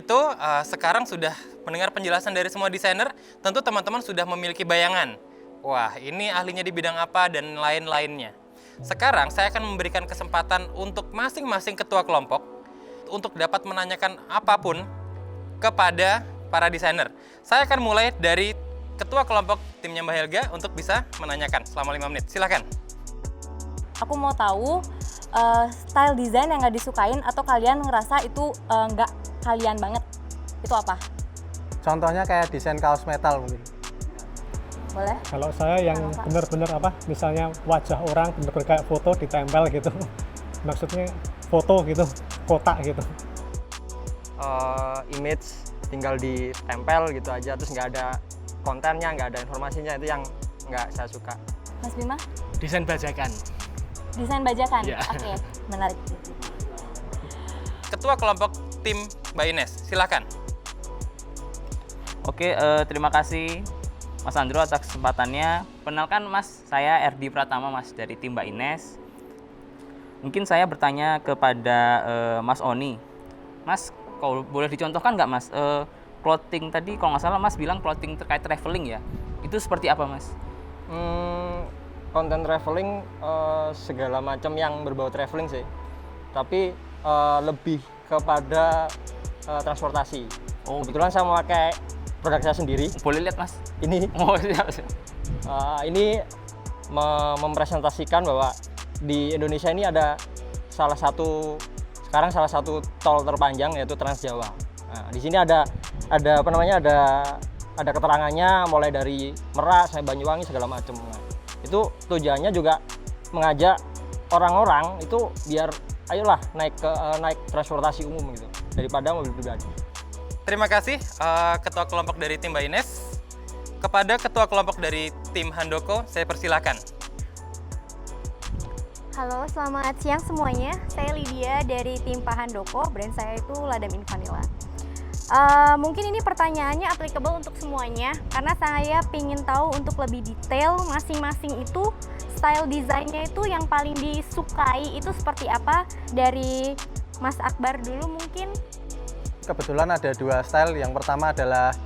itu, sekarang sudah mendengar penjelasan dari semua desainer, tentu teman-teman sudah memiliki bayangan. Wah, ini ahlinya di bidang apa dan lain-lainnya. Sekarang saya akan memberikan kesempatan untuk masing-masing ketua kelompok untuk dapat menanyakan apapun kepada para desainer. Saya akan mulai dari ketua kelompok timnya Mbak Helga untuk bisa menanyakan selama 5 menit. Silakan. Aku mau tahu style desain yang nggak disukain atau kalian ngerasa itu nggak kalian banget. Itu apa? Contohnya kayak desain kaos metal mungkin. Boleh? Kalau saya yang benar-benar misalnya wajah orang benar-benar kayak foto ditempel gitu. Maksudnya foto gitu, kotak gitu. Image tinggal ditempel gitu aja, terus nggak ada kontennya, nggak ada informasinya, itu yang nggak saya suka. Mas Bima? Desain bajakan. Desain bajakan? Ya. Oke, menarik. Ketua kelompok tim Mbak Ines, silakan. Oke, terima kasih Mas Andro atas kesempatannya. Perkenalkan Mas, saya RD Pratama Mas dari tim Mbak Ines. Mungkin saya bertanya kepada Mas Oni. Mas, kalau boleh dicontohkan nggak Mas, clothing tadi kalau nggak salah Mas bilang clothing terkait traveling ya. Itu seperti apa Mas? Konten traveling segala macam yang berbau traveling sih, tapi lebih kepada transportasi. Kebetulan saya memakai produk saya sendiri. Boleh lihat Mas? Ini Oh siap. ini mempresentasikan bahwa di Indonesia ini ada sekarang salah satu tol terpanjang yaitu Trans Jawa. Nah, di sini ada keterangannya mulai dari Merak sampai Banyuwangi segala macam. Nah, itu tujuannya juga mengajak orang-orang itu biar ayolah naik transportasi umum gitu daripada mobil pribadi. Terima kasih ketua kelompok dari tim Mbak Ines. Kepada ketua kelompok dari tim Handoko, saya persilakan. Halo, selamat siang semuanya. Saya Lydia dari tim Pak Handoko. Brand saya itu Ladam Invanilla. Mungkin ini pertanyaannya applicable untuk semuanya karena saya ingin tahu untuk lebih detail masing-masing itu style desainnya itu yang paling disukai itu seperti apa. Dari Mas Akbar dulu mungkin. Kebetulan ada dua style. Yang pertama adalah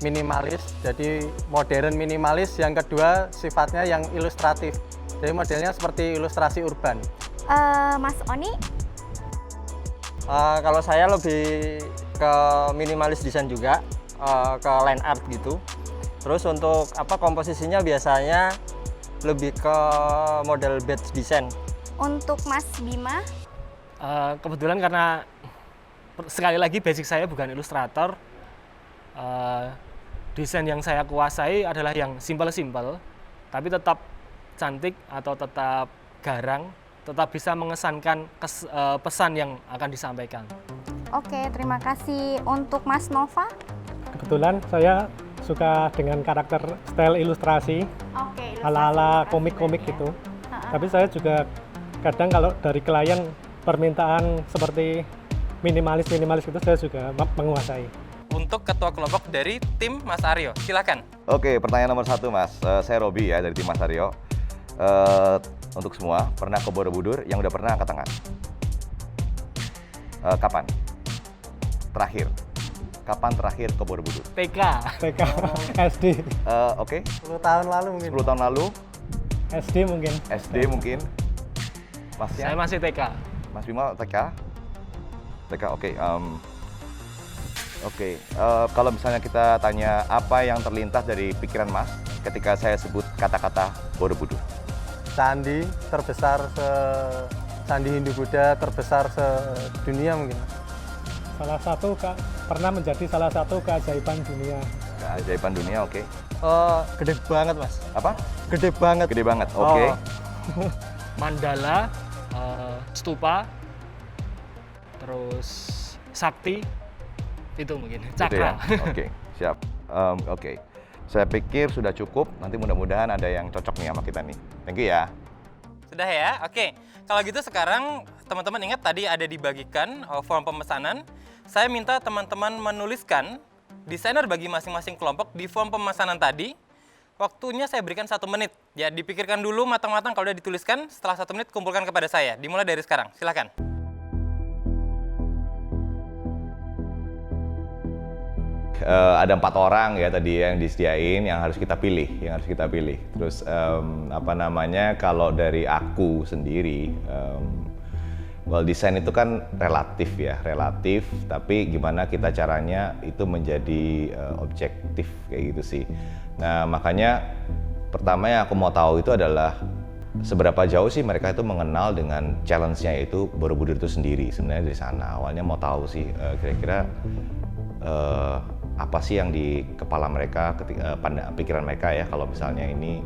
minimalis, jadi modern minimalis. Yang kedua sifatnya yang ilustratif, jadi modelnya seperti ilustrasi urban. Mas Oni? Kalau saya lebih ke minimalis desain juga, ke line art gitu. Terus untuk komposisinya biasanya lebih ke model badge design. Untuk Mas Bima? Kebetulan karena sekali lagi basic saya bukan ilustrator, desain yang saya kuasai adalah yang simple-simple, tapi tetap cantik atau tetap garang, tetap bisa mengesankan pesan yang akan disampaikan. Oke, terima kasih. Untuk Mas Nova? Kebetulan saya suka dengan karakter style ilustrasi, ala-ala komik-komik gitu. Tapi saya juga kadang kalau dari klien permintaan seperti minimalis itu saya juga menguasai. Untuk ketua kelompok dari tim Mas Aryo, silakan. Oke, pertanyaan nomor 1 Mas. Saya Robi ya dari tim Mas Aryo. Untuk semua, pernah ke Borobudur? Yang udah pernah angkat tangan. Kapan? Terakhir. Kapan terakhir ke Borobudur? TK. SD. Oke. 10 tahun lalu mungkin. 10 tahun lalu. SD mungkin. SD mungkin. Masnya? Saya masih TK. Mas Bima TK? TK, oke. Kalau misalnya kita tanya apa yang terlintas dari pikiran Mas ketika saya sebut kata-kata Borobudur? Candi terbesar Candi Hindu-Buddha terbesar sedunia mungkin. Pernah menjadi salah satu keajaiban dunia. Keajaiban dunia, oke. Gede banget Mas. Apa? Gede banget. Gede banget, oke. Mandala, stupa, terus sakti, itu mungkin cakra. Gitu ya? Oke, siap. Oke. Saya pikir sudah cukup. Nanti mudah-mudahan ada yang cocok nih sama kita nih. Thank you ya. Sudah ya? Oke. Kalau gitu sekarang teman-teman ingat tadi ada dibagikan form pemesanan. Saya minta teman-teman menuliskan desainer bagi masing-masing kelompok di form pemesanan tadi. Waktunya saya berikan 1 menit. Ya, dipikirkan dulu matang-matang. Kalau udah dituliskan, setelah 1 menit kumpulkan kepada saya. Dimulai dari sekarang. Silakan. ada 4 orang ya tadi yang disediain yang harus kita pilih, Terus kalau dari aku sendiri, desain itu kan relatif, tapi gimana kita caranya itu menjadi objektif kayak gitu sih. Nah makanya pertama yang aku mau tahu itu adalah seberapa jauh sih mereka itu mengenal dengan challenge-nya itu Borobudur itu sendiri. Sebenarnya dari sana awalnya mau tahu sih kira-kira apa sih yang di kepala mereka, pikiran mereka ya kalau misalnya ini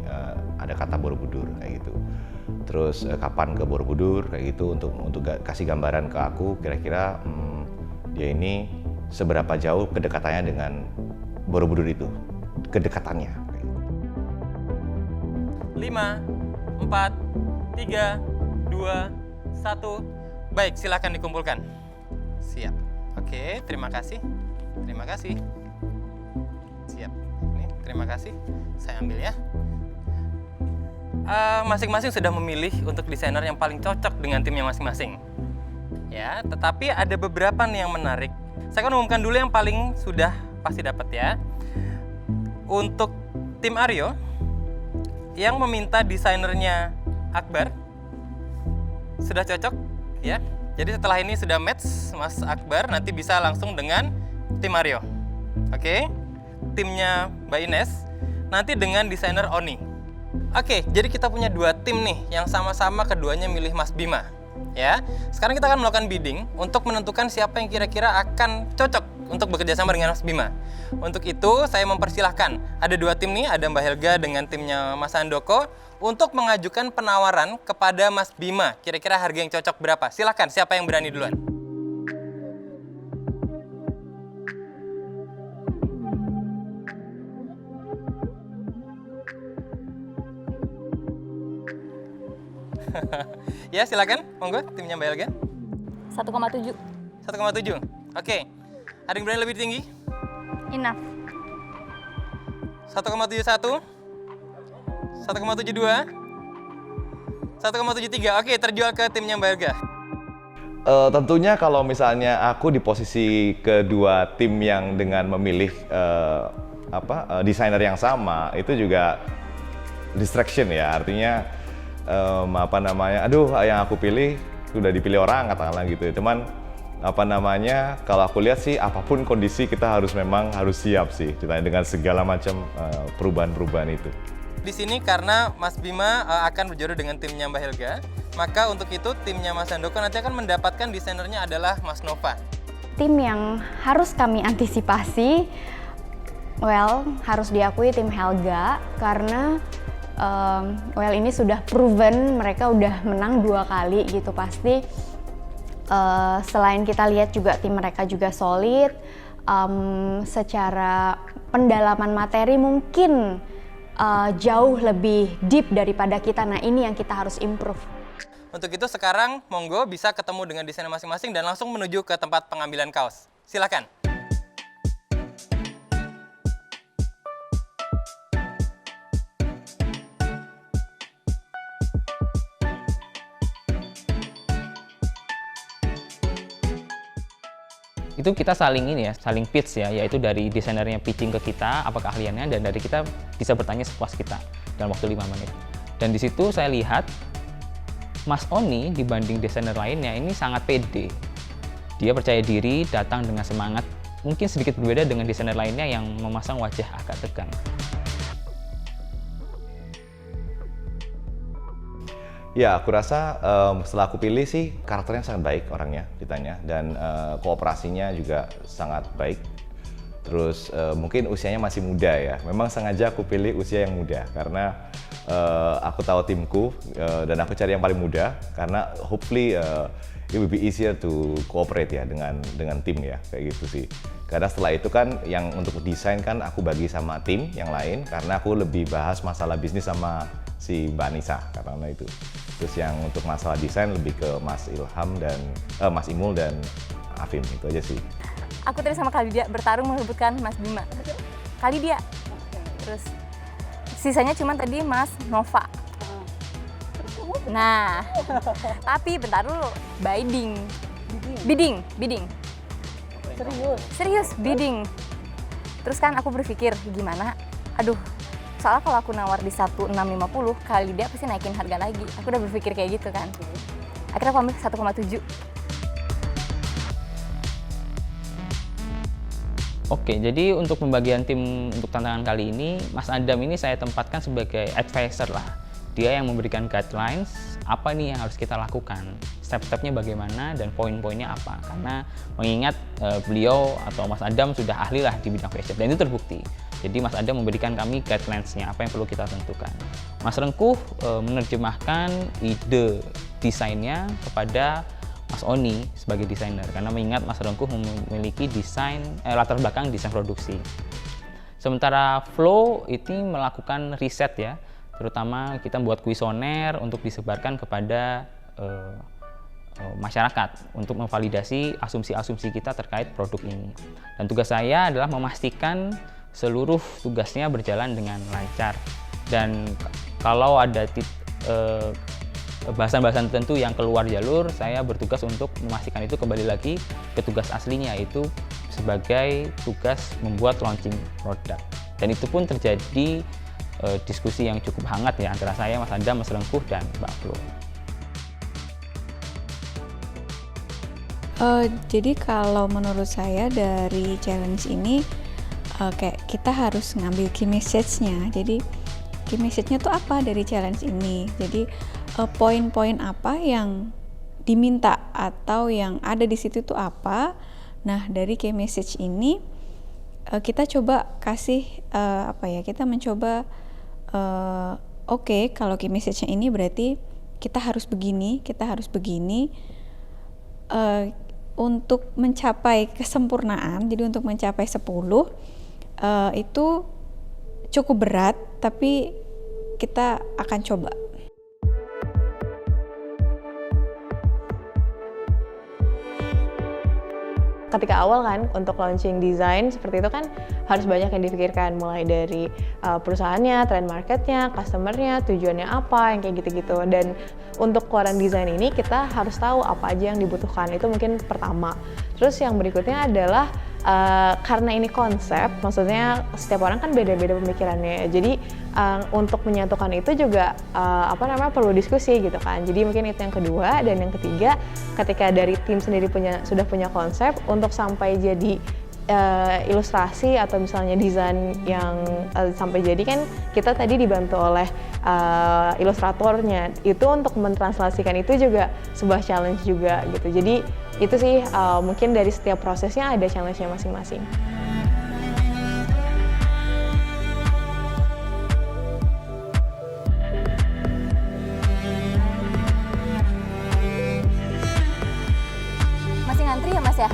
ada kata Borobudur kayak gitu. Terus kapan ke Borobudur kayak gitu untuk kasih gambaran ke aku kira-kira dia ini seberapa jauh kedekatannya dengan Borobudur itu, kedekatannya. 5, 4, 3, 2, 1. Baik, silakan dikumpulkan. Siap. Oke, terima kasih. Siap. Ini, terima kasih. Saya ambil ya. Masing-masing sudah memilih untuk desainer yang paling cocok dengan timnya masing-masing. Ya, tetapi ada beberapa nih yang menarik. Saya akan umumkan dulu yang paling sudah pasti dapat ya. Untuk tim Aryo yang meminta desainernya Akbar sudah cocok ya. Jadi setelah ini sudah match Mas Akbar, nanti bisa langsung dengan tim Aryo. Oke. Timnya Mbak Ines nanti dengan desainer Oni. Oke, jadi kita punya 2 tim nih yang sama-sama keduanya milih Mas Bima. Ya, sekarang kita akan melakukan bidding untuk menentukan siapa yang kira-kira akan cocok untuk bekerja sama dengan Mas Bima. Untuk itu, saya mempersilahkan ada 2 tim nih, ada Mbak Helga dengan timnya Mas Handoko untuk mengajukan penawaran kepada Mas Bima. Kira-kira harga yang cocok berapa? Silahkan, siapa yang berani duluan? Ya, silakan. Monggo, timnya Mbak Helga. 1,7. 1,7. Oke. Ada yang berani lebih tinggi? Enough. 1,71. 1,72. 1,73. Oke, terjual ke timnya Mbak Helga. Tentunya kalau misalnya aku di posisi kedua tim yang dengan memilih desainer yang sama, itu juga distraction ya. Artinya yang aku pilih sudah dipilih orang katakanlah gitu. Cuman kalau aku lihat sih apapun kondisi kita harus siap sih dengan segala macam perubahan-perubahan itu. Di sini karena Mas Bima akan berjodoh dengan timnya Mbak Helga, maka untuk itu timnya Mas Handoko nanti akan mendapatkan desainernya adalah Mas Nova. Tim yang harus kami antisipasi, harus diakui tim Helga karena ini sudah proven, mereka udah menang 2 kali gitu pasti. Selain kita lihat juga tim mereka juga solid, secara pendalaman materi mungkin jauh lebih deep daripada kita. Nah ini yang kita harus improve. Untuk itu sekarang monggo bisa ketemu dengan desainer masing-masing dan langsung menuju ke tempat pengambilan kaos. Silakan. Itu kita saling pitch ya, yaitu dari desainernya pitching ke kita apa keahliannya, dan dari kita bisa bertanya sepuas kita dalam waktu 5 menit. Dan di situ saya lihat Mas Oni dibanding desainer lainnya ini sangat pede. Dia percaya diri, datang dengan semangat, mungkin sedikit berbeda dengan desainer lainnya yang memasang wajah agak tegang. Ya, aku rasa setelah aku pilih sih karakternya sangat baik orangnya ditanya, dan kooperasinya juga sangat baik. Terus mungkin usianya masih muda ya. Memang sengaja aku pilih usia yang muda karena aku tahu timku dan aku cari yang paling muda karena hopefully it will be easier to cooperate ya dengan tim ya, kayak gitu sih. Karena setelah itu kan yang untuk desain kan aku bagi sama tim yang lain karena aku lebih bahas masalah bisnis sama si Mbak Anissa katakanlah itu. Terus yang untuk masalah desain lebih ke Mas Ilham dan Mas Imul dan Afim, itu aja sih. Aku tadi sama Kalidia bertarung merebutkan Mas Bima. Kalidia. Terus sisanya cuma tadi Mas Nova. Nah, tapi bentar dulu. Bidding. Serius, bidding. Terus kan aku berpikir gimana, aduh soalnya kalau aku nawar di 1650 kali dia pasti naikin harga lagi. Aku udah berpikir kayak gitu kan. Akhirnya aku ambil 1,7. Oke, jadi untuk pembagian tim untuk tantangan kali ini, Mas Adam ini saya tempatkan sebagai advisor lah. Dia yang memberikan guidelines, apa nih yang harus kita lakukan, step-stepnya bagaimana, dan poin-poinnya apa. Karena mengingat beliau atau Mas Adam sudah ahli lah di bidang fashion, dan itu terbukti. Jadi Mas Adam memberikan kami guidelines-nya, apa yang perlu kita tentukan. Mas Rengkuh menerjemahkan ide desainnya kepada Mas Oni sebagai desainer, karena mengingat Mas Rengkuh memiliki desain latar belakang desain produksi. Sementara Flow ini melakukan riset ya, terutama kita buat kuesioner untuk disebarkan kepada masyarakat untuk memvalidasi asumsi-asumsi kita terkait produk ini. Dan tugas saya adalah memastikan seluruh tugasnya berjalan dengan lancar. Dan kalau ada bahasan-bahasan tertentu yang keluar jalur, saya bertugas untuk memastikan itu kembali lagi ke tugas aslinya, yaitu sebagai tugas membuat launching produk. Dan itu pun terjadi diskusi yang cukup hangat ya antara saya, Mas Adam, Mas Rengkuh, dan Mbak Flo. Jadi kalau menurut saya dari challenge ini kayak kita harus ngambil key message-nya. Jadi key message-nya tuh apa dari challenge ini? Jadi poin-poin apa yang diminta atau yang ada di situ tuh apa? Nah, dari key message ini kita coba kasih kita mencoba oke, kalau key message-nya ini berarti kita harus begini, untuk mencapai kesempurnaan. Jadi untuk mencapai 10 itu cukup berat, tapi kita akan coba. Ketika awal kan untuk launching desain seperti itu kan harus banyak yang dipikirkan, mulai dari perusahaannya, trend marketnya, customernya, tujuannya apa, yang kayak gitu-gitu. Dan untuk keluaran desain ini kita harus tahu apa aja yang dibutuhkan, itu mungkin pertama. Terus yang berikutnya adalah karena ini konsep, maksudnya setiap orang kan beda-beda pemikirannya. Jadi untuk menyatukan itu juga perlu diskusi gitu kan. Jadi mungkin itu yang kedua. Dan yang ketiga, ketika dari tim sendiri sudah punya konsep, untuk sampai jadi ilustrasi atau misalnya desain yang sampai jadi kan kita tadi dibantu oleh ilustratornya. Itu untuk mentranslasikan itu juga sebuah challenge juga gitu. Jadi itu sih mungkin dari setiap prosesnya ada challenge-nya masing-masing. Masih ngantri ya Mas ya?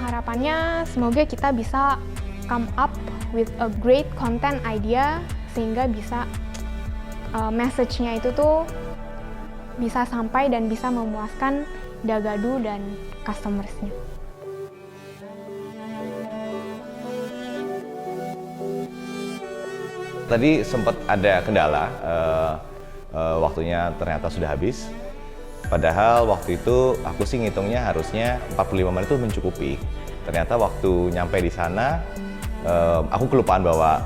Harapannya semoga kita bisa come up with a great content idea, sehingga bisa message-nya itu tuh bisa sampai dan bisa memuaskan Dagadu dan customers-nya. Tadi sempat ada kendala, waktunya ternyata sudah habis. Padahal waktu itu aku sih ngitungnya harusnya 45 menit itu mencukupi. Ternyata waktu nyampe di sana, aku kelupaan bawa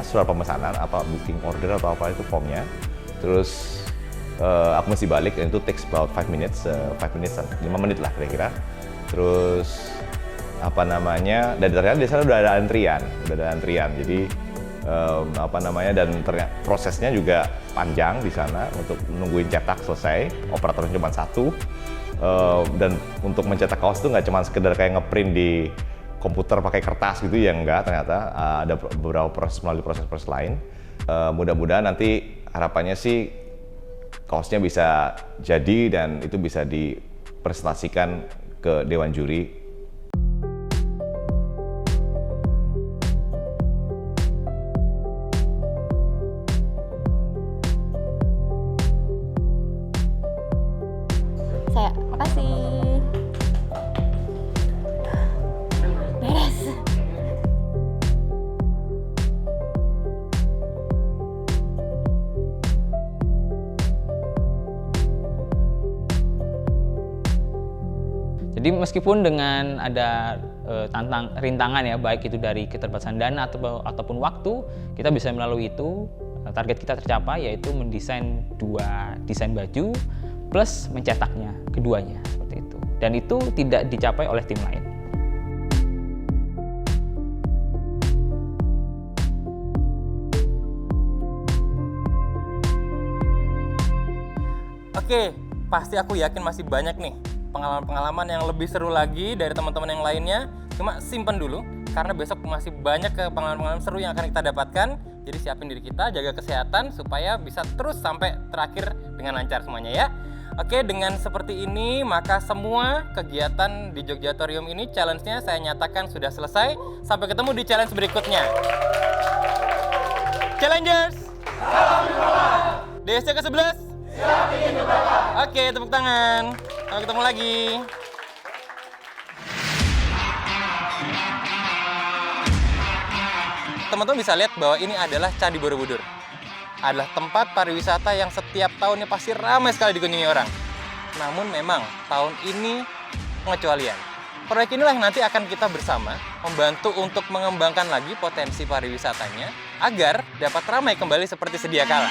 surat pemesanan, booking order atau apa itu formnya. Terus aku mesti balik, dan itu takes about 5 minutes, 5 menit lah kira-kira. Terus dan ternyata di sana udah ada antrian. Jadi dan ternyata prosesnya juga panjang di sana untuk nungguin cetak selesai. Operatornya cuma satu, dan untuk mencetak kaos itu nggak cuma sekedar kayak ngeprint di komputer pakai kertas gitu ya, enggak. Ternyata ada beberapa proses melalui proses lain. Mudah-mudahan nanti harapannya sih kaosnya bisa jadi dan itu bisa dipresentasikan ke dewan juri. Makasih. Beres. Jadi meskipun dengan ada rintangan ya, baik itu dari keterbatasan dana ataupun waktu, kita bisa melalui itu. Target kita tercapai, yaitu mendesain 2 desain baju plus mencetaknya, keduanya seperti itu. Dan itu tidak dicapai oleh tim lain. Oke, pasti aku yakin masih banyak nih pengalaman-pengalaman yang lebih seru lagi dari teman-teman yang lainnya. Cuma simpen dulu, karena besok masih banyak pengalaman-pengalaman seru yang akan kita dapatkan. Jadi siapin diri kita, jaga kesehatan supaya bisa terus sampai terakhir dengan lancar semuanya ya. Oke, dengan seperti ini maka semua kegiatan di Jogjatorium ini challenge-nya saya nyatakan sudah selesai. Sampai ketemu di challenge berikutnya. Challengers! DSC ke-11? Siap ingin berbakar. Oke, tepuk tangan. Sampai ketemu lagi. Teman-teman bisa lihat bahwa ini adalah Candi Borobudur. Adalah tempat pariwisata yang setiap tahunnya pasti ramai sekali dikunjungi orang. Namun memang tahun ini pengecualian. Proyek inilah yang nanti akan kita bersama membantu untuk mengembangkan lagi potensi pariwisatanya agar dapat ramai kembali seperti sedia kala.